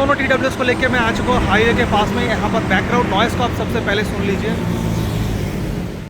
दोनों TWS को लेके मैं आ चुका हूँ हाईवे के पास में। यहाँ पर बैकग्राउंड नॉइस को आप सबसे पहले सुन लीजिए।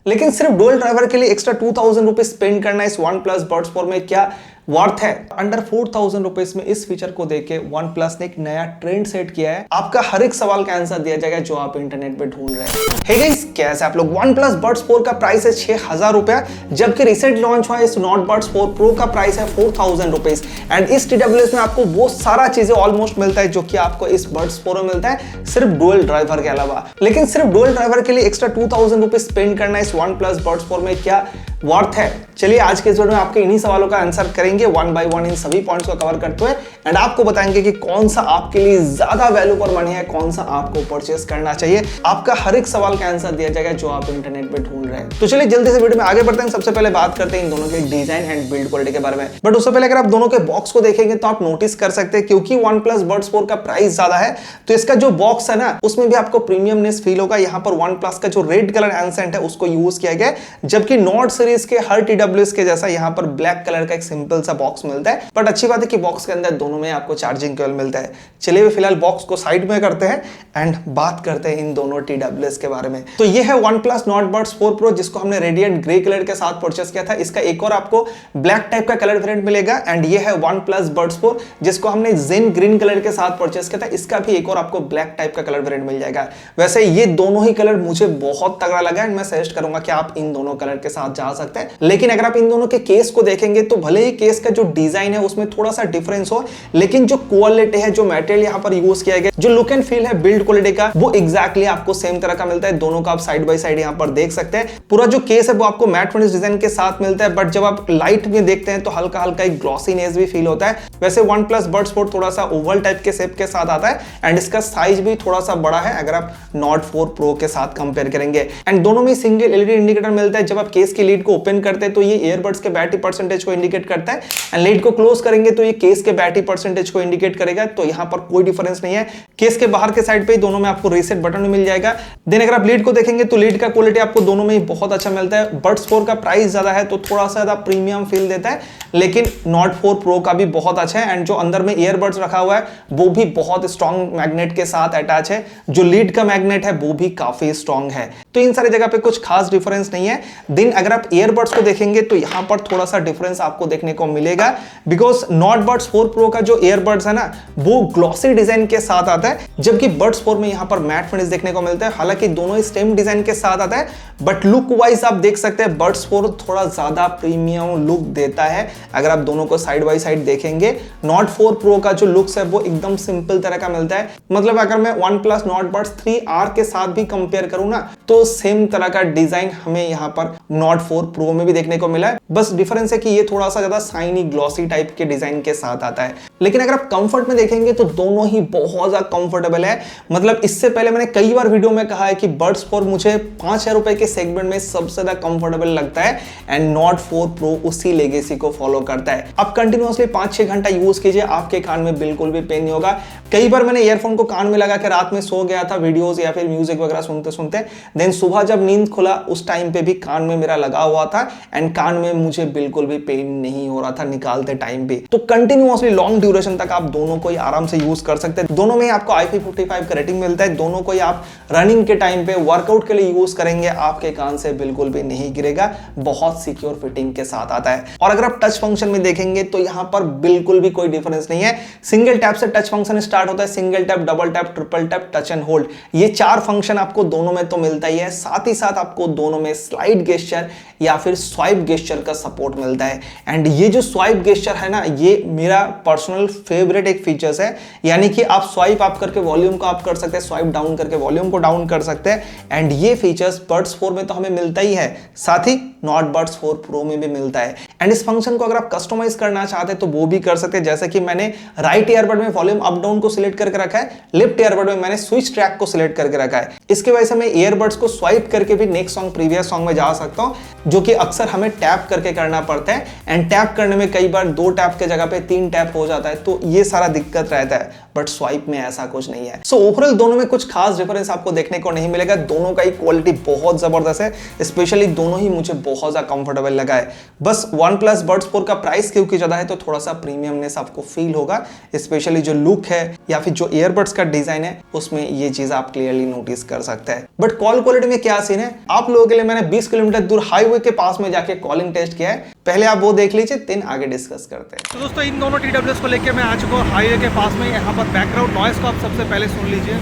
लेकिन सिर्फ डुअल ड्राइवर के लिए एक्स्ट्रा 2000 रुपीज स्पेंड करना इस वन प्लस बड्स 4 में क्या वर्थ है? अंडर 4000 रुपीज में इस फीचर को देके वन प्लस ने एक नया ट्रेंड सेट किया है। आपका हर एक सवाल का आंसर दिया जाएगा जो आप इंटरनेट पे ढूंढ रहे हैं। हे गाइस, कैसे आप लोग? वन प्लस बड्स 4 का प्राइस है 6000 रुपया, जबकि रिसेंट लॉन्च हुआ इस नॉट बड्स 4 प्रो का प्राइस है 4000 रुपीज। एंड इस TWS में आपको वो सारा चीजें ऑलमोस्ट मिलता है जो कि आपको इस बड्स 4 में मिलता है, सिर्फ डुअल ड्राइवर के अलावा। लेकिन सिर्फ डुअल ड्राइवर के लिए एक्स्ट्रा 2000 रुपीज स्पेंड करना इस वन प्लस बड्स 4 में क्या वर्थ है? चलिए आज के इस वीडियो में आपके इन्हीं सवालों का आंसर करेंगे, वन बाय वन इन सभी पॉइंट्स को कवर करते हुए, एंड आपको बताएंगे कि कौन सा आपके लिए ज्यादा वैल्यू फॉर मनी है, कौन सा आपको परचेस करना चाहिए। आपका हर एक सवाल का आंसर दिया जाएगा जो आप इंटरनेट पे ढूंढ रहे हैं। तो चलिए जल्दी से वीडियो में आगे बढ़ते हैं। सबसे पहले बात करते हैं इन दोनों के डिजाइन एंड बिल्ड क्वालिटी के बारे में। बट उससे पहले अगर आप दोनों के बॉक्स को देखेंगे तो आप नोटिस कर सकते हैं, क्योंकि वन प्लस बड्स 4 का प्राइस ज्यादा है तो इसका जो बॉक्स है ना उसमें भी आपको प्रीमियमनेस फील होगा। यहाँ पर वन प्लस का जो रेड कलर एंसेंट है उसको यूज किया गया है, जबकि नॉट सीरीज के हर TWS के जैसा यहाँ पर ब्लैक कलर का एक सिंपल सा बॉक्स मिलता है। बट अच्छी बात है कि बॉक्स के अंदर दोनों में आपको चार्जिंग केबल मिलता है। चलिए फिलहाल बॉक्स को साइड में करते हैं एंड बात करते हैं इन दोनों TWS के बारे में। तो ये है one plus not buds 4 pro, जिसको हमने रेडिएंट ग्रे कलर के साथ परचेस किया था। इसका एक और आपको ब्लैक टाइप का कलर वेरिएंट मिलेगा। एंड ये है वन प्लस बड्स 4 जिसको हमने जेन ग्रीन कलर के साथ परचेस किया था। इसका भी एक और आपको ब्लैक टाइप का कलर वेरिएंट मिल जाएगा। वैसे ये दोनों ही कलर मुझे बहुत तगड़ा लगा एंड मैं सजेस्ट करूंगा कि आप इन दोनों कलर के साथ जा सकते हैं। लेकिन अगर आप इन दोनों के केस को देखेंगे तो भले ही केस का जो डिजाइन है उसमें थोड़ा सा डिफरेंस हो, लेकिन जो क्वालिटी है, जो मटेरियल यहाँ पर यूज किया गया, जो लुक एंड फील है बिल्ड क्वालिटी का, वो एग्जैक्टली आपको सेम तरह का मिलता है। दोनों का आप साइड बाय साइड यहाँ पर देख सकते हैं। पूरा जो केस है वो आपको मैट फिनिश डिजाइन के साथ मिलता है, बट जब आप लाइट में देखते हैं तो हल्का हल्का एक ग्लॉसीनेस भी फील होता है। वैसे वन प्लस बड्स 4 थोड़ा सा ओवल टाइप के शेप के साथ आता है एंड इसका साइज भी थोड़ा सा बड़ा है अगर आप नॉट 4 प्रो के साथ कंपेयर करेंगे। एंड दोनों में सिंगल LED इंडिकेटर मिलता है। जब आप केस की लीड को ओपन करते हैं तो ये ईयरबड्स के बैटरी परसेंटेज को इंडिकेट करता है, एंड लीड को क्लोज करेंगे तो ये केस के बैटरी परसेंटेज को इंडिकेट करेगा। तो यहाँ पर कोई डिफरेंस नहीं है। केस के बाहर के साइड पे दोनों में आपको रीसेट बटन मिल जाएगा। देन अगर आप लीड को देखेंगे तो लीड का क्वालिटी आपको दोनों में ही बहुत अच्छा मिलता है। बड्स 4 का प्राइस ज्यादा है तो थोड़ा सा ज्यादा प्रीमियम फील देता है, लेकिन नॉट 4 प्रो का भी बहुत अच्छा है। एंड जो अंदर में ईयरबड्स रखा हुआ है वो भी बहुत स्ट्रॉन्ग मैग्नेट के साथ अटैच है। जो लीड का मैग्नेट है वो भी काफी स्ट्रॉन्ग है। तो इन सारी जगह पे कुछ खास डिफरेंस नहीं है। देन अगर आप ईयरबड्स को देखेंगे तो यहाँ पर थोड़ा सा डिफरेंस आपको देखने को मिलेगा, बिकॉज नॉट बड्स 4 प्रो का जो ईयरबड्स है ना वो ग्लॉसी डिजाइन के साथ आता है, जबकि बड्स 4 में यहाँ पर मैट फिनिश देखने को मिलता है। हालांकि दोनों ही स्टेम डिजाइन के साथ आता है, बट लुक वाइज आप देख सकते हैं बड्स 4 थोड़ा ज्यादा प्रीमियम लुक देता है। अगर आप दोनों को साइड बाय साइड देखेंगे, नॉट 4 प्रो का जो लुक्स है वो एकदम सिंपल तरह का मिलता है। मतलब अगर मैं one plus not buds 3R के साथ भी कंपेयर करूं ना तो सेम तरह का डिजाइन हमें यहाँ पर नॉट 4 प्रो में भी देखने को मिला है। बस डिफरेंस है कि ये थोड़ा सा ज्यादा शाइनी ग्लॉसी टाइप के डिजाइन के साथ आता है। लेकिन अगर आप कंफर्ट में देखेंगे तो दोनों ही बहुत ज्यादा कंफर्टेबल है। मतलब इससे पहले मैंने कई बार वीडियो में कहा है कि बड्स 4 मुझे 5000 रुपए के सेगमेंट में सबसे ज्यादा कंफर्टेबल लगता है, एंड नॉट 4 प्रो उसी लेगेसी को फॉलो करता है। आप कंटिन्यूअसली 5-6 घंटा यूज कीजिए, आपके कान में बिल्कुल भी पेन नहीं होगा। कई बार मैंने ईयरफोन को कान में लगा के रात में सो गया था वीडियोस या फिर म्यूजिक वगैरह सुनते सुनते, देन सुबह जब नींद खुला उस टाइम पे भी कान में मेरा लगा हुआ था एंड कान में मुझे बिल्कुल भी पेन नहीं हो रहा था निकालते टाइम पे। तो कंटिन्यूअसली लॉन्ग ड्यूरेशन तक आप दोनों को ही आराम से यूज कर सकते हैं। दोनों में आपको IP55 का रेटिंग मिलता है। दोनों को ही आप रनिंग के टाइम पे, वर्कआउट के लिए यूज करेंगे, आपके कान से बिल्कुल भी नहीं गिरेगा। बहुत सिक्योर फिटिंग के साथ आता है। और अगर आप टच फंक्शन में देखेंगे तो यहाँ पर बिल्कुल भी कोई डिफरेंस नहीं है। सिंगल टैप से टच फंक्शन स्टार्ट होता है। Single tap, double tap, triple tap, touch and hold, ये 4 फंक्शन आपको दोनों में तो मिलता ही है। साथ ही साथ आपको दोनों में स्लाइड गेस्चर या फिर स्वाइप गेस्चर का सपोर्ट मिलता है। एंड ये जो स्वाइप गेस्चर है ना, ये मेरा पर्सनल फेवरेट एक फीचर्स है। यानी कि आप स्वाइप अप करके वॉल्यूम को अप कर सकते हैं, स्वाइप डाउन करके वॉल्यूम को डाउन कर सकते हैं। एंड ये फीचर्स बड्स 4 में तो हमें मिलता ही है, साथ ही नॉट बड्स 4 प्रो में भी मिलता है। एंड इस फंक्शन को अगर आप कस्टमाइज करना चाहते हैं तो वो भी कर सकते हैं। जैसे कि मैंने राइट ईयरबड में वॉल्यूम अप डाउन को सिलेक्ट करके रखा है, लेफ्ट ईयरबड में मैंने स्विच ट्रैक को सिलेक्ट करके रखा है। इसके वजह से मैं ईयरबड्स को स्वाइप करके भी नेक्स्ट सॉन्ग प्रीवियस सॉन्ग में जा सकता हूँ, जो कि अक्सर हमें टैप करके करना पड़ता है। एंड टैप करने में कई बार 2 टैप के जगह पे 3 टैप हो जाता है, तो ये सारा दिक्कत रहता है। बट स्वाइप में ऐसा कुछ नहीं है। सो ओवरऑल दोनों में कुछ खास डिफरेंस आपको देखने को नहीं मिलेगा। दोनों का ही क्वालिटी बहुत जबरदस्त है, स्पेशली दोनों ही मुझे बहुत ज्यादा कंफर्टेबल लगा है। बस OnePlus Buds 4 का प्राइस क्योंकि ज्यादा है तो थोड़ा सा प्रीमियमनेस आपको फील होगा, स्पेशली जो लुक है या फिर जो ईयरबड्स का डिजाइन है उसमें ये चीज आप क्लियरली नोटिस कर सकते हैं। बट कॉल क्वालिटी में क्या सीन है, आप लोगों के लिए मैंने 20 किलोमीटर दूर हाईवे के पास में जाके कॉलिंग टेस्ट किया है। पहले आप वो देख लीजिए, देन आगे डिस्कस करते हैं। तो दोस्तों इन दोनों TWS को लेके मैं आ चुका हूँ हाईवे के पास में। यहाँ पर बैकग्राउंड नॉइस को आप सबसे पहले सुन लीजिए।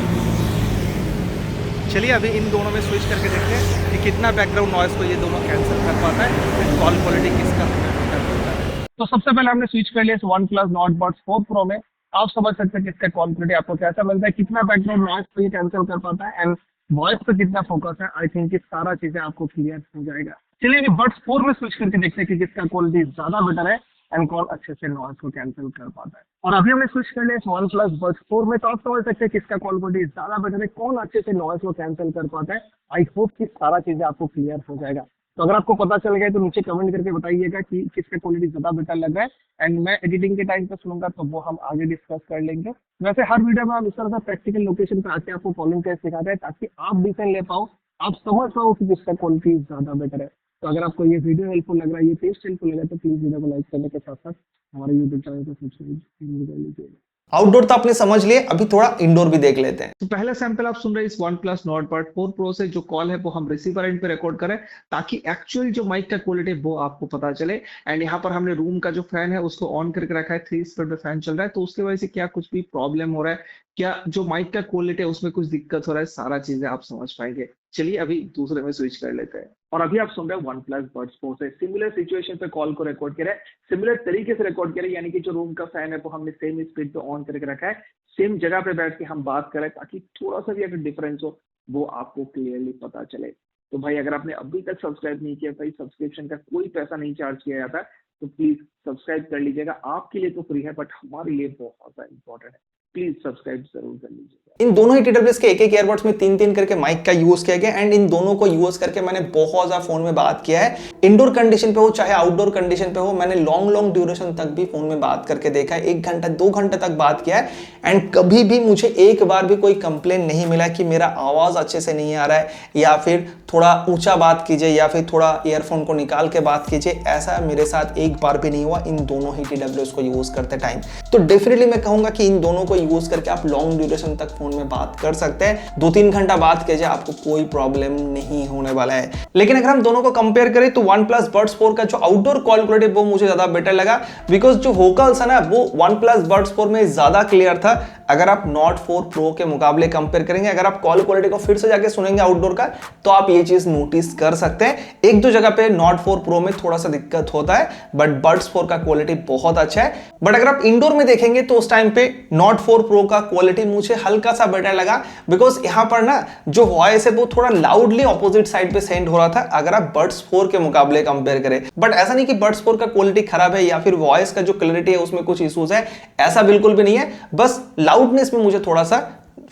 चलिए अभी इन दोनों में स्विच करके देखते हैं कि कितना बैकग्राउंड नॉइस को ये दोनों कैंसिल कर पाता है, कॉल क्वालिटी किसका कर पाता है। तो सबसे पहले हमने स्विच कर लिया OnePlus Nord Buds 4 Pro में। आप समझ सकते हैं कि इसका कॉल क्वालिटी आपको कैसा मिलता है, कितना बैकग्राउंड नॉइस को ये कैंसिल कर पाता है एंड वॉइस पे कितना फोकस है। आई थिंक सारा चीजें आपको क्लियर हो जाएगा। चलिए अभी Buds 4 में स्विच करके देखते हैं कि किसका क्वालिटी ज्यादा बेटर है एंड कौन अच्छे से नॉइस को कैंसिल कर पाता है। और अभी हमने स्विच कर लिया OnePlus Buds 4 में, तो आप समझ सकते हैं किसका कॉल क्वालिटी ज्यादा बेटर है, कौन अच्छे से नॉइस को कैंसिल कर पाता है। आई होप कि सारा चीजें आपको क्लियर हो जाएगा। तो अगर आपको पता चल गया तो नीचे कमेंट करके बताइएगा कि किसका क्वालिटी ज्यादा बेटर लग रहा है एंड मैं एडिटिंग के टाइम पे सुनूंगा तो वो हम आगे डिस्कस कर लेंगे। वैसे हर वीडियो में हम इस तरह से प्रैक्टिकल लोकेशन पे आके आपको कॉलिंग टेस्ट सिखाते हैं ताकि आप डिसीजन ले पाओ, आप समझ पाओ कि किसका क्वालिटी ज्यादा बेटर है। तो अगर आपको ये वीडियो हेल्पफुल लग रहा है, ये टेस्ट हेल्पफुल लग रहा है तो प्लीज वीडियो को लाइक करने के साथ साथ हमारे यूट्यूब चैनल को सब्सक्राइब कर लीजिएगा। आउटडोर तो आपने समझ लिए, अभी थोड़ा इंडोर भी देख लेते हैं। तो पहला सैंपल आप सुन रहे हैं इस OnePlus Nord Buds 4 Pro से। जो कॉल है वो हम रिसीवर एंड पे रिकॉर्ड करें ताकि एक्चुअल जो माइक का क्वालिटी है वो आपको पता चले। एंड यहाँ पर हमने रूम का जो फैन है उसको ऑन करके रखा है, 3 स्पीड में फैन चल रहा है, तो उसकी वजह से क्या कुछ भी प्रॉब्लम हो रहा है, क्या जो माइक का क्वालिटी है उसमें कुछ दिक्कत हो रहा है, सारा चीजें आप समझ पाएंगे। चलिए अभी दूसरे में स्विच कर लेते हैं। और अभी आप सुन रहे हैं OnePlus Buds 4 से सिमिलर सिचुएशन पे कॉल को रिकॉर्ड किया है, सिमिलर तरीके से रिकॉर्ड किया है, यानी कि जो रूम का फैन है वो हमने सेम स्पीड पे ऑन करके रखा है, सेम जगह पे बैठ के हम बात करें ताकि थोड़ा सा भी अगर डिफरेंस हो वो आपको क्लियरली पता चले। तो भाई अगर आपने अभी तक सब्सक्राइब नहीं किया, भाई सब्सक्रिप्शन का कोई पैसा नहीं चार्ज किया जाता है, तो प्लीज सब्सक्राइब कर लीजिएगा। आपके लिए तो फ्री है बट हमारे लिए बहुत ज्यादा इंपॉर्टेंट है, प्लीज सब्सक्राइब जरूर कर लीजिएगा। इन दोनों ही TWS के एक ईयरबड्स में 3 करके माइक का यूज किया गया एंड इन दोनों को यूज करके मैंने बहुत ज्यादा फोन में बात किया है। इंडोर कंडीशन पे हो चाहे आउटडोर कंडीशन पे हो, मैंने लॉन्ग ड्यूरेशन तक भी फोन में बात करके देखा है। 1 घंटा 2 घंटे तक बात किया है एंड कभी भी मुझे एक बार भी कोई कंप्लेन नहीं मिला कि मेरा आवाज अच्छे से नहीं आ रहा है या फिर थोड़ा ऊंचा बात कीजिए या फिर थोड़ा ईयरफोन को निकाल के बात कीजिए। ऐसा मेरे साथ एक बार भी नहीं हुआ इन दोनों ही TWS को यूज करते टाइम। तो डेफिनेटली मैं कहूंगा कि इन दोनों को यूज करके आप लॉन्ग ड्यूरेशन तक फोन में बात कर सकते हैं। 2-3 घंटा बात कीजिए, आपको कोई प्रॉब्लम नहीं होने वाला है। लेकिन अगर हम दोनों को कंपेयर करें तो OnePlus Buds 4 का जो आउटडोर कॉल क्वालिटी वो मुझे ज्यादा बेटर लगा, बिकॉज जो वोकल्स है ना वो OnePlus Buds 4 में ज्यादा क्लियर था। अगर आप Nord 4 Pro के मुकाबले कंपेयर करेंगे, अगर आप कॉल क्वालिटी को फिर से जाके सुनेंगे आउटडोर का, तो आप ये चीज नोटिस कर सकते हैं। 1-2 जगह पे Nord 4 Pro में थोड़ा सा दिक्कत होता है बट Buds 4 का क्वालिटी बहुत अच्छा है। बट अगर आप इंडोर में देखेंगे तो उस टाइम पे Nord 4 Pro का क्वालिटी मुझे हल्का सा बेटर लगा, बिकॉज यहाँ पर ना जो वॉइस है वो थोड़ा लाउडली ऑपोजिट साइड पे सेंड हो रहा था अगर आप Buds 4 के मुकाबले कंपेयर करें। बट ऐसा नहीं कि Buds 4 का क्वालिटी खराब है या फिर वॉइस का जो क्लैरिटी है उसमें कुछ इश्यूज है, ऐसा बिल्कुल भी नहीं है। बस लाउडनेस में मुझे थोड़ा सा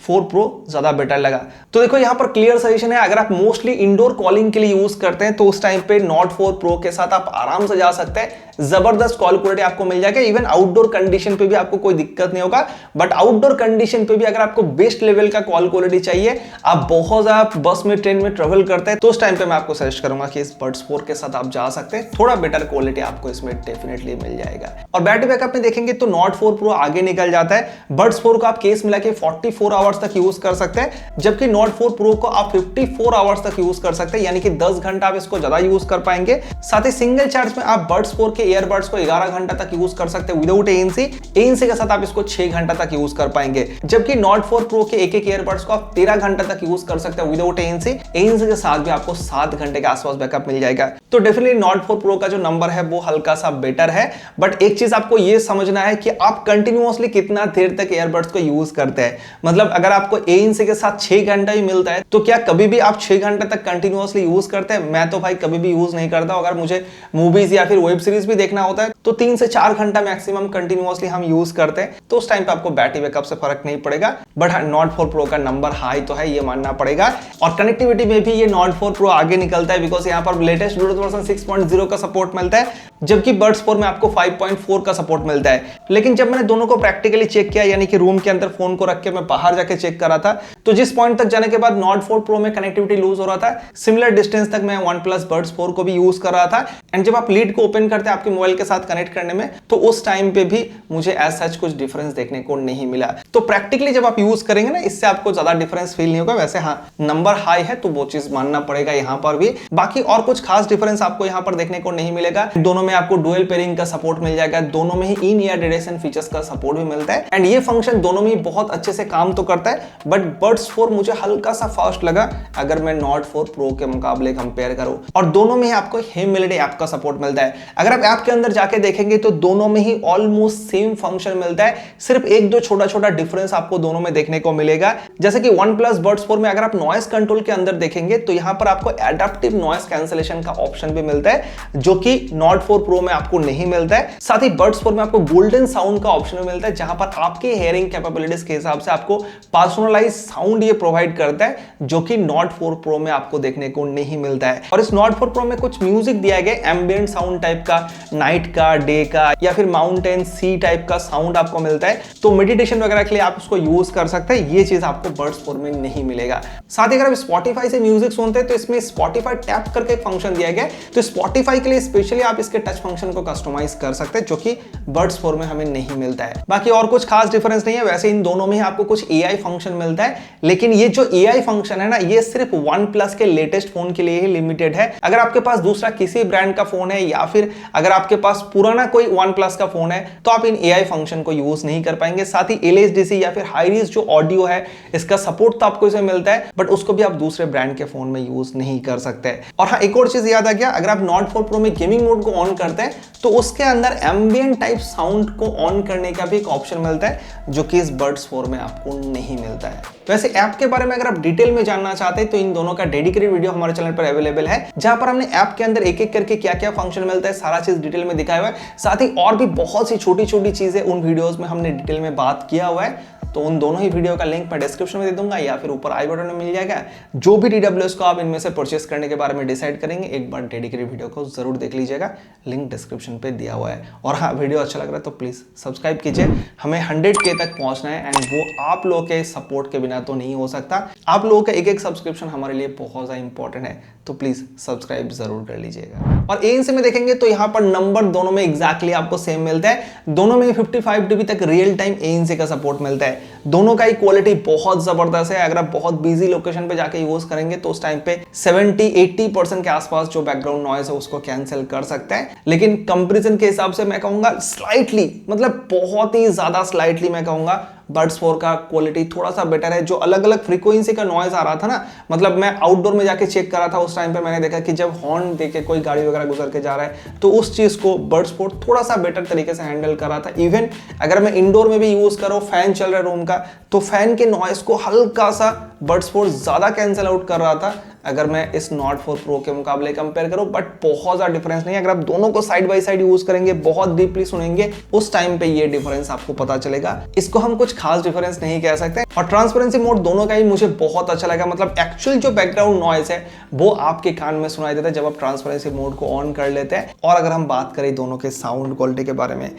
4 Pro ज्यादा बेटर लगा। तो देखो यहाँ पर क्लियर सजेशन है, अगर आप मोस्टली इंडोर कॉलिंग के लिए यूज करते हैं तो उस टाइम पे Nord 4 Pro के साथ आप आराम से जा सकते हैं। जबरदस्त कॉल क्वालिटी आपको मिल जाएगा, इवन आउटडोर कंडीशन पे भी आपको कोई दिक्कत नहीं होगा। बट आउटडोर कंडीशन पे भी अगर आपको बेस्ट लेवल का कॉल क्वालिटी चाहिए, आप बहुत ज्यादा बस में ट्रेन में ट्रेवल करते हैं, तो उस टाइम पे मैं आपको सजेस्ट करूंगा कि इस Buds 4 के साथ आप जा सकते हैं। थोड़ा बेटर क्वालिटी आपको इसमें डेफिनेटली मिल जाएगा। और बैटरी बैकअप में देखेंगे तो Nord 4 Pro आगे निकल जाता है। Buds 4 को आप केस मिला के 44 आवर्स तक यूज कर सकते हैं, जबकि Nord 4 Pro को आप 54 आवर्स तक यूज कर सकते हैं, यानी कि 10 घंटा आप इसको ज्यादा यूज कर पाएंगे। साथ ही सिंगल चार्ज में आप Buds 4 के ईयरबड्स को 11 घंटा तक यूज कर सकते हैं विदाउट ANC। ANC के साथ आप इसको 6 घंटा तक यूज कर पाएंगे, जबकि Nord 4 Pro के एक ईयरबड्स को आप 13 घंटा तक यूज कर सकते हैं विदाउट ANC। ANC के साथ भी आपको 7 घंटे के आसपास बैकअप मिल जाएगा। तो डेफिनेटली Nord 4 Pro का जो नंबर है वो हल्का सा बेटर है। बट एक चीज आपको ये समझना है कि आप कंटिन्यूअसली कितना देर तक ईयरबड्स को यूज करते हैं। मतलब अगर आपको ANC के साथ 6 घंटा ही मिलता है तो क्या कभी भी आप 6 घंटे तक कंटिन्यूअसली यूज करते हैं? मैं तो भाई कभी भी यूज नहीं करता। अगर मुझे मूवीज या फिर वेब सीरीज भी देखना होता है तो 3 से 4 घंटा मैक्सिमम कंटिन्यूअसली हम यूज करते हैं, तो उस टाइम पे आपको बैटरी बैकअप से फर्क नहीं पड़ेगा। बट नॉट 4 प्रो का नंबर हाई तो है, ये मानना पड़ेगा। और कनेक्टिविटी में भी ये नॉट 4 प्रो आगे निकलता है, बिकॉज यहाँ पर लेटेस्ट ब्लूटूथ वर्जन 6.0 का सपोर्ट मिलता है, जबकि बड्स 4 में आपको 5.4 का सपोर्ट मिलता है। लेकिन जब मैंने दोनों को प्रैक्टिकली चेक किया, यानी कि रूम के अंदर फोन को रख के मैं बाहर जाके चेक करा था, तो जिस पॉइंट तक जाने के बाद नॉट 4 प्रो में कनेक्टिविटी लूज हो रहा था, सिमिलर डिस्टेंस तक मैं OnePlus Buds 4 को भी यूज कर रहा था। एंड जब आप लीड को ओपन करते हैं आपके मोबाइल के साथ कनेक्ट करने में, तो उस टाइम पे भी मुझे एज सच कुछ डिफरेंस देखने को नहीं मिला। तो प्रैक्टिकली जब आप यूज करेंगे ना, इससे आपको ज्यादा डिफरेंस फील नहीं होगा। वैसे हाँ, नंबर हाई है तो वो चीज मानना पड़ेगा यहाँ पर भी। बाकी और कुछ खास डिफरेंस आपको यहाँ पर देखने को नहीं मिलेगा। दोनों में आपको डुअल पेयरिंग का सपोर्ट मिल जाएगा, दोनों में ही इन ईयर डायरेक्शन फीचर्स का सपोर्ट भी मिलता है। एंड ये फंक्शन दोनों में ही बहुत अच्छे से काम तो करता है, बट बड्स 4 मुझे हल्का सा फास्ट लगा अगर मैं नॉट 4 प्रो के मुकाबले कंपेयर करूं। और दोनों में ही आपको हे मेलोडी ऐप का सपोर्ट मिलता है। अगर आप ऐप के अंदर जाके देखेंगे तो दोनों में ही ऑलमोस्ट सेम फंक्शन मिलता है, सिर्फ एक दो छोटा छोटा डिफरेंस आपको दोनों में देखने को मिलेगा। जैसे कि OnePlus Buds 4 में अगर आप नॉइस कंट्रोल के अंदर देखेंगे तो यहां पर आपको एडेप्टिव नॉइस कैंसलेशन का ऑप्शन भी मिलता है, जो कि नॉट 4 प्रो में आपको नहीं मिलता है। साथ ही Buds 4 में आपको गोल्डन साउंड का ऑप्शन भी मिलता है, जहां पर आपके हेयरिंग कैपेबिलिटीज के हिसाब से आपको पर्सनलाइज साउंड ये प्रोवाइड करता है, जो कि नॉट 4 प्रो में आपको देखने को नहीं मिलता है। और इस नॉट 4 प्रो में कुछ म्यूजिक दिया गया, एम्बिएंट साउंड टाइप का, नाइट का, डे का, या फिर माउंटेन सी टाइप का साउंड आपको मिलता है। तो मेडिटेशन वगैरह के लिए आप उसको यूज कर सकते हैं, ये चीज आपको बड्स 4 में नहीं मिलेगा। साथ ही अगर आप स्पॉटिफाई से म्यूजिक सुनते हैं तो इसमें स्पॉटिफाई टैप करके एक फंक्शन दिया गया है, तो स्पॉटिफाई के लिए स्पेशली आप इसके टच फंक्शन को कस्टमाइज कर सकते हैं, जो कि बड्स 4 में हमें नहीं मिलता है। बाकी और कुछ खास डिफरेंस नहीं है। वैसे इन दोनों में ही आपको कुछ AI फंक्शन मिलता है, लेकिन ये जो AI फंक्शन है ना, ये सिर्फ OnePlus के लेटेस्ट फोन के लिए ही लिमिटेड है। अगर आपके पास दूसरा किसी ब्रांड का फोन है, या फिर अगर आपके पास पुराना कोई OnePlus का फोन है, तो आप इन AI फंक्शन को यूज नहीं कर पाएंगे। साथ ही LHDC या फिर हाई रेज जो ऑडियो है, इसका सपोर्ट तो आपको इसे मिलता है, बट उसको भी आप दूसरे ब्रांड के फोन में यूज नहीं कर सकते। और हाँ, एक और चीज याद आ गया, अगर आप नॉट 4 प्रो में गेमिंग मोड को ऑन करते हैं तो उसके अंदर एम्बिएंट टाइप साउंड को ऑन करने का भी एक ऑप्शन मिलता है, जो कि इस बड्स 4 में आपको नहीं मिलता है। वैसे ऐप के बारे में अगर आप डिटेल में जानना चाहते हैं तो इन दोनों का डेडिकेटेड वीडियो हमारे चैनल पर अवेलेबल है, जहां पर हमने ऐप के अंदर एक एक करके क्या क्या फंक्शन मिलता है सारा चीज डिटेल में दिखाया हुआ है। साथ ही और भी बहुत सी छोटी छोटी चीजें उन वीडियोस में हमने डिटेल में बात किया हुआ है। तो उन दोनों ही वीडियो का लिंक मैं डिस्क्रिप्शन में दे दूंगा, या फिर ऊपर आई बटन में मिल जाएगा। जो भी TWS को आप इनमें से परचेस करने के बारे में डिसाइड करेंगे, एक बार डेडिकेटेड वीडियो को जरूर देख लीजिएगा, लिंक डिस्क्रिप्शन पे दिया हुआ है। और हाँ, वीडियो अच्छा लग रहा है तो प्लीज सब्सक्राइब कीजिए। हमें 100K तक पहुंचना है, एंड वो आप लोगों के सपोर्ट के बिना तो नहीं हो सकता। आप लोगों का एक एक सब्सक्रिप्शन हमारे लिए बहुत ज्यादा इंपॉर्टेंट है, तो प्लीज सब्सक्राइब जरूर कर लीजिएगा। और ANC में देखेंगे तो यहाँ पर नंबर दोनों में एग्जैक्टली आपको सेम मिलता है। दोनों में 55 dB तक रियल टाइम ANC का सपोर्ट मिलता है। दोनों का ही क्वालिटी बहुत जबरदस्त है। अगर आप बहुत बिजी लोकेशन पे जाके यूज करेंगे तो उस टाइम पे 70-80% के आसपास जो बैकग्राउंड नॉइज है उसको कैंसिल कर सकते हैं। लेकिन कंपैरिजन के हिसाब से मैं कहूंगा स्लाइटली, मतलब बहुत ही ज्यादा स्लाइटली मैं कहूंगा बड्स 4 का क्वालिटी थोड़ा सा बेटर है। जो अलग अलग फ्रीक्वेंसी का नॉइज आ रहा था ना, मतलब मैं आउटडोर में जाके चेक करा था, उस टाइम पे मैंने देखा कि जब हॉर्न देके कोई गाड़ी वगैरह गुजर के जा रहा है तो उस चीज को बड्स 4 थोड़ा सा बेटर तरीके से हैंडल कर रहा था। इवन अगर मैं इंडोर में भी यूज करूं, फैन चल रहा है रूम का, तो फैन के नॉइज को हल्का सा बड्स 4 ज्यादा कैंसिल आउट कर रहा था अगर मैं इस नॉट 4 प्रो के मुकाबले कंपेयर करूं। बट बहुत ज्यादा डिफरेंस नहीं है। अगर आप दोनों को साइड बाय साइड यूज करेंगे, बहुत डीपली सुनेंगे, उस टाइम पे ये डिफरेंस आपको पता चलेगा। इसको हम कुछ खास डिफरेंस नहीं कह सकते। और ट्रांसपेरेंसी मोड दोनों का ही मुझे बहुत अच्छा लगा। मतलब एक्चुअल जो बैकग्राउंड नॉइज है वो आपके कान में सुनाई देता है जब आप ट्रांसपेरेंसी मोड को ऑन कर लेते हैं। और अगर हम बात करें दोनों के साउंड क्वालिटी के बारे में,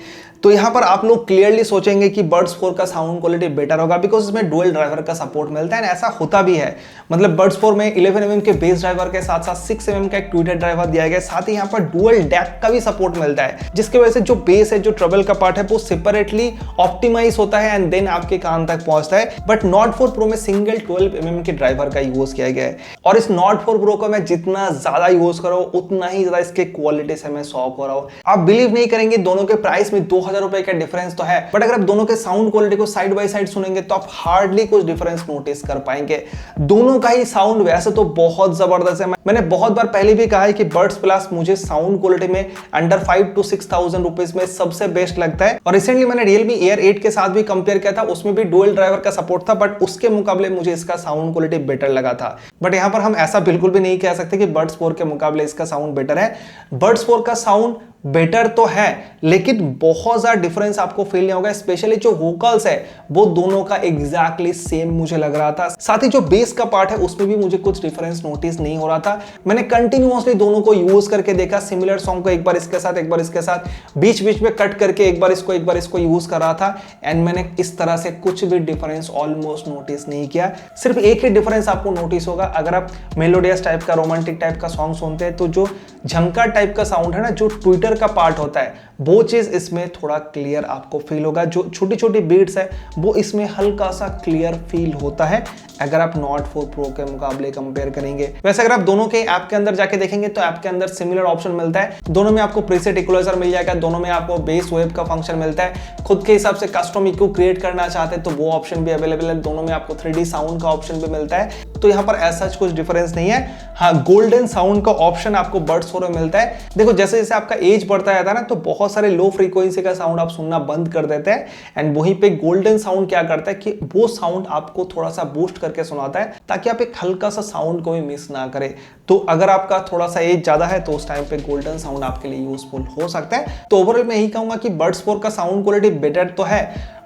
तो यहाँ पर आप लोग क्लियरली सोचेंगे कि बड्स 4 का साउंड क्वालिटी बेटर होगा, बिकॉज इसमें डुअल ड्राइवर का सपोर्ट मिलता है। ऐसा होता भी है। मतलब बड्स 4 में 11mm के बेस ड्राइवर के साथ साथ 6mm का एक ट्विटर ड्राइवर दिया गया है। साथ ही यहाँ पर डुअल डैक का भी सपोर्ट मिलता है, जिसकी वजह से जो बेस है, जो ट्रबल का पार्ट है, वो सेपरेटली ऑप्टिमाइज होता है एंड देन आपके कान तक पहुंचता है। बट नॉट 4 प्रो में सिंगल 12mm के ड्राइवर का यूज किया गया है। और इस नॉट 4 प्रो को मैं जितना ज्यादा यूज कर रहा हूं, उतना ही ज्यादा इसके क्वालिटी से मैं शॉक हो रहा हूं। आप बिलीव नहीं करेंगे, दोनों के प्राइस में 2000 रुपए का डिफरेंस तो है, बट अगर आप दोनों के साउंड क्वालिटी को साइड बाय साइड सुनेंगे तो आप हार्डली कुछ डिफरेंस नोटिस कर पाएंगे। दोनों का ही साउंड वैसे तो बहुत जबरदस्त है। मैंने बहुत बार पहले भी कहा है कि बड्स प्लस मुझे साउंड क्वालिटी में अंडर 5 to 6,000 रुपीज में सबसे बेस्ट लगता है। और रिसेंटली मैंने Realme Air 8 के साथ भी कंपेयर किया था, उसमें भी डुअल ड्राइवर का सपोर्ट था, बट उसके मुकाबले मुझे इसका साउंड क्वालिटी बेटर लगा था। बट यहां पर हम ऐसा बिल्कुल भी नहीं कह सकते कि बड्स 4 के मुकाबले इसका साउंड बेटर है। बड्स 4 का साउंड बेटर तो है, लेकिन बहुत ज्यादा डिफरेंस आपको फील नहीं होगा। स्पेशली जो वोकल्स है वो दोनों का एग्जैक्टली सेम मुझे लग रहा था। साथ ही जो बेस का पार्ट है उसमें भी मुझे कुछ डिफरेंस नोटिस नहीं हो रहा था। मैंने कंटिन्यूअसली दोनों को यूज करके देखा, सिमिलर सॉन्ग को एक बार इसके साथ, एक बार इसके साथ, बीच बीच में कट करके एक बार इसको यूज कर रहा था, एंड मैंने इस तरह से कुछ भी डिफरेंस ऑलमोस्ट नोटिस नहीं किया। सिर्फ एक ही डिफरेंस आपको नोटिस होगा, अगर आप मेलोडियस टाइप का, रोमांटिक टाइप का सॉन्ग सुनते हैं तो जो झंकार टाइप का साउंड है ना, जो ट्विटर का पार्ट होता है, वो चीज इसमें थोड़ा क्लियर आपको फील होगा। जो छोटी छोटी बीट्स है वो इसमें हल्का सा क्लियर फील होता है अगर आप नॉट 4 प्रो के मुकाबले कंपेयर करेंगे। वैसे अगर आप दोनों के ऐप के अंदर जाके देखेंगे तो ऐप के अंदर सिमिलर ऑप्शन मिलता है। दोनों में आपको प्रीसेट इक्वलाइजर मिल जाएगा, दोनों में आपको बेस वेव का फंक्शन मिलता है। खुद के हिसाब से कस्टम इक्यू क्रिएट करना चाहते हैं तो वो ऑप्शन भी अवेलेबल है। दोनों में आपको 3D साउंड का ऑप्शन भी मिलता है, तो यहाँ पर ऐसा कुछ डिफरेंस नहीं है। हाँ, गोल्डन साउंड का ऑप्शन आपको बड्स 4 में मिलता है। देखो जैसे जैसे आपका एज बढ़ता जाता है ना, तो बहुत सारे लो फ्रीक्वेंसी का साउंड आप सुनना बंद कर देते हैं, एंड वहीं पे गोल्डन साउंड क्या करता है कि वो साउंड आपको थोड़ा सा बूस्ट करके सुनाता है ताकि आप एक हल्का सा साउंड को भी मिस ना करें। तो अगर आपका थोड़ा सा एज ज्यादा है तो उस टाइम पे गोल्डन साउंड आपके लिए यूजफुल हो सकता है। तो ओवरऑल मैं यही कहूंगा कि बड्स 4 का साउंड क्वालिटी बेटर तो है,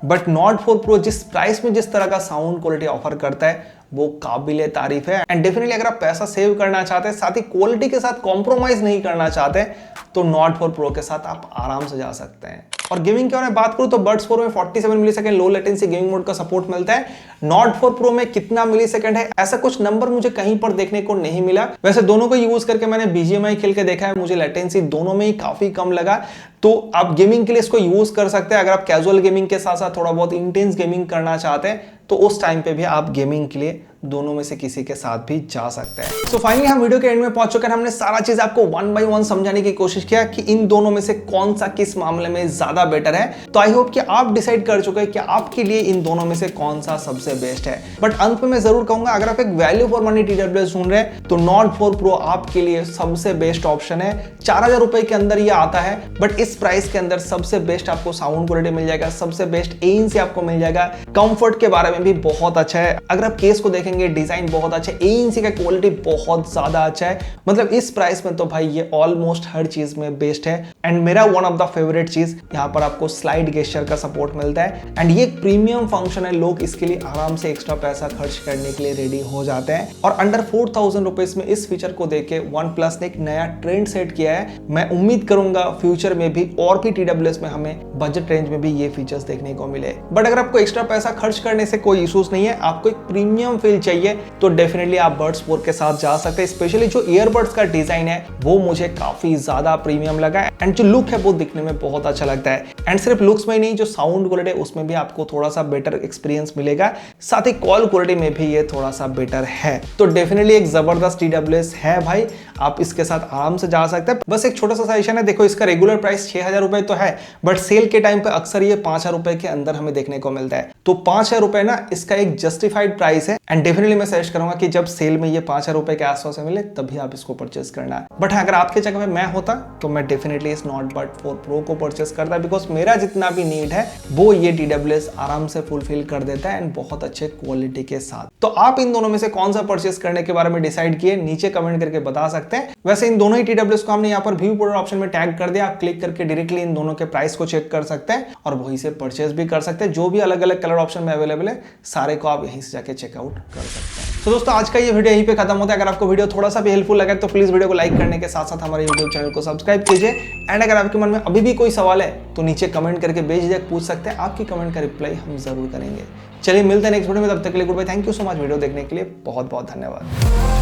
बट नॉट 4 प्रो जिस प्राइस में जिस तरह का साउंड क्वालिटी ऑफर करता है वो काबिले तारीफ है। एंड डेफिनेटली अगर आप पैसा सेव करना चाहते हैं, साथ ही क्वालिटी के साथ कॉम्प्रोमाइज नहीं करना चाहते, तो नॉट 4 प्रो के साथ आप आराम से जा सकते हैं। और गेमिंग की बात करूं तो बड्स 4 में 47 millisecond low latency gaming mode का सपोर्ट मिलता है। नॉट 4 प्रो में कितना मिलीसेकंड है ऐसा कुछ नंबर मुझे कहीं पर देखने को नहीं मिला। वैसे दोनों को यूज करके मैंने BGMI खेल के देखा है, मुझे लेटेंसी दोनों में ही काफी कम लगा। तो आप गेमिंग के लिए इसको यूज कर सकते हैं। अगर आप कैजुअल गेमिंग के साथ साथ थोड़ा बहुत इंटेंस गेमिंग करना चाहते हैं तो उस टाइम पे भी आप गेमिंग के लिए दोनों में से किसी के साथ भी जा सकते हैं। सो फाइनली हम वीडियो के एंड में पहुंच चुके हैं। हमने सारा चीज आपको 1 बाय 1 समझाने की कोशिश किया कि इन दोनों में से कौन सा किस मामले में ज्यादा बेटर है। तो आई होप कि आप डिसाइड कर चुके हैं कि आपके लिए इन दोनों में से कौन सा सबसे बेस्ट है। बट अंत में मैं जरूर कहूंगा, अगर आप एक वैल्यू फॉर मनी TWS ढूंढ रहे हैं तो नॉट 4 प्रो आपके लिए सबसे बेस्ट ऑप्शन है। 4000 रुपए के अंदर ये आता है, बट इस प्राइस के अंदर सबसे बेस्ट आपको साउंड क्वालिटी मिल जाएगा, सबसे बेस्ट ANC आपको मिल जाएगा। कंफर्ट के बारे में भी बहुत अच्छा है। अगर आप केस को देखेंगे, डिजाइन बहुत अच्छा है, ANC का क्वालिटी बहुत ज्यादा अच्छा है। मतलब इस प्राइस में तो भाई ये ऑलमोस्ट हर चीज में बेस्ट है। एंड मेरा वन ऑफ द फेवरेट चीज, यहाँ पर आपको स्लाइड गेस्चर का सपोर्ट मिलता है, एंड ये एक प्रीमियम फंक्शन है। लोग इसके लिए आराम से एक्स्ट्रा पैसा खर्च करने के लिए रेडी हो जाते हैं। और अंडर 4000 रुपीज में इस फीचर को देके OnePlus ने एक नया ट्रेंड सेट किया है। मैं उम्मीद करूंगा फ्यूचर में भी और भी TWS में हमें बजट रेंज में भी ये फीचर्स देखने को मिले। बट अगर आपको एक्स्ट्रा पैसा खर्च करने से कोई इश्यूज नहीं है, आपको एक प्रीमियम फील चाहिए, तो डेफिनेटली आप बड्स 4 के साथ जा सकते हैं। स्पेशली जो ईयरबड्स का डिजाइन है वो मुझे काफी ज्यादा प्रीमियम लगा है, एंड जो लुक है वो दिखने में बहुत अच्छा लगता है। एंड सिर्फ लुक्स में ही नहीं, जो साउंड क्वालिटी है उसमें भी आपको थोड़ा सा बेटर एक्सपीरियंस मिलेगा। साथ ही कॉल क्वालिटी में भी ये थोड़ा सा बेटर है। तो डेफिनेटली एक जबरदस्त TWS है भाई, आप इसके साथ आराम से जा सकते हैं। बस एक छोटा सा सजेशन है, देखो इसका रेगुलर प्राइस 6000 रुपए तो है, बट सेल के टाइम पे अक्सर ये 5000 रुपए के अंदर हमें देखने को मिलता है। तो 5000 रुपए ना इसका एक जस्टिफाइड प्राइस है, एंड डेफिनेटली मैं सजेस्ट करूंगा कि जब सेल में ये 5000 रुपए के आसपास मिले तभी आप इसको परचेस करना है। बट अगर आपके जगह पे मैं होता तो मैं डेफिनेटली इस नॉट बड 4 प्रो को परचेस करता, बिकॉज मेरा जितना भी नीड है वो ये TWS आराम से फुलफिल कर देता है, एंड बहुत अच्छे क्वालिटी के साथ। तो आप इन दोनों में से कौन सा परचेस करने के बारे में डिसाइड किए, नीचे कमेंट करके बता सकते हैं। वैसे इन दोनों ही TWS को हमने यहाँ पर व्यू पोर्टल ऑप्शन में टैग कर दिया, आप क्लिक करके डायरेक्टली इन दोनों के प्राइस को चेक कर सकते हैं और वहीं से परचेस भी कर सकते हैं। जो भी अलग अलग कलर ऑप्शन में अवेलेबल है सारे को आप यहीं से जाके चेकआउट कर सकते हैं। तो दोस्तों आज का ये वीडियो यहीं पे खत्म होता है। अगर आपको वीडियो थोड़ा सा भी हेल्पफुल लगा तो प्लीज वीडियो को लाइक करने के साथ साथ हमारे यूट्यूब चैनल को सब्सक्राइब कीजिए। एंड अगर आपके मन में अभी भी कोई सवाल है तो नीचे कमेंट करके बेझिझक पूछ सकते हैं, आपकी कमेंट का रिप्लाई हम जरूर करेंगे। चलिए मिलते हैं नेक्स्ट वीडियो में, तब तक के लिए good bye. Thank you so much video देखने के लिए, बहुत बहुत धन्यवाद।